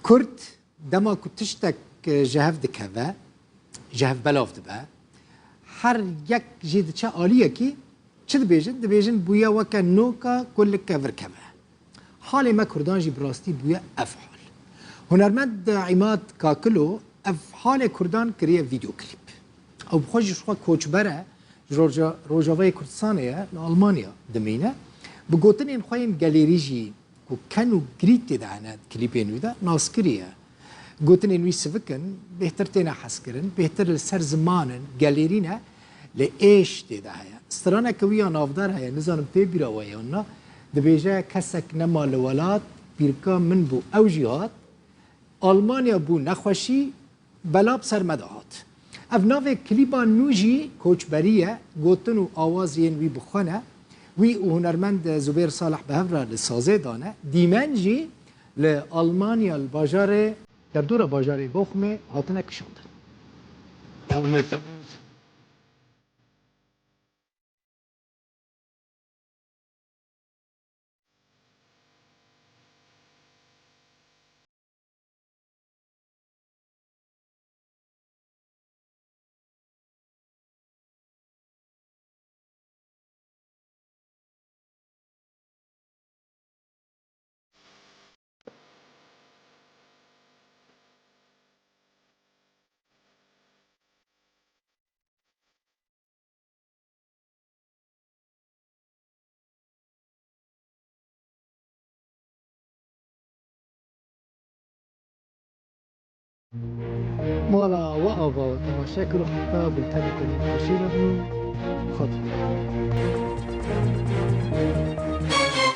كرد دما كتشتك جهف دكهفه جهف بلاف دبه هر یک جید چه عالیه کی چه دبیجن بویا وکا نوکا کل کفر کمه حال ما کردان جی براستی بویا افحال هنرمند عماد کاکلو افحال کردان کریه ویدیو کلیپ او بخوش شخوا کوچبره روجاوه کردستانه لألمانیا دمینه بگوتن این خواهیم گالیری جی که کنو گریت دهنه کلیپی نویده ناسکریه گوتن اینوی سفکن بهتر تینا حس کرن بهتر سر زمانن گالیرینه لئیش دیده هیا استرانه کویا نافدار هیا نزانم تی بیرا ویا اونا دبیجه کسک نما لولات بیرکا من بو او جیهات آلمانیا بو نخوشی بلاب سر مدهات اف ناوه کلیبا نوجی کوچبریه گوتن و آواز ینوی بخونه وی او هنرمند زبیر صالح بهفره لسازه دانه دیمن جی لألمانیا الباجار در دور باجاری بخمه هاتنه کشاندن مالا وقفا تماشاكل حتى بالتالي كنت بشير خطر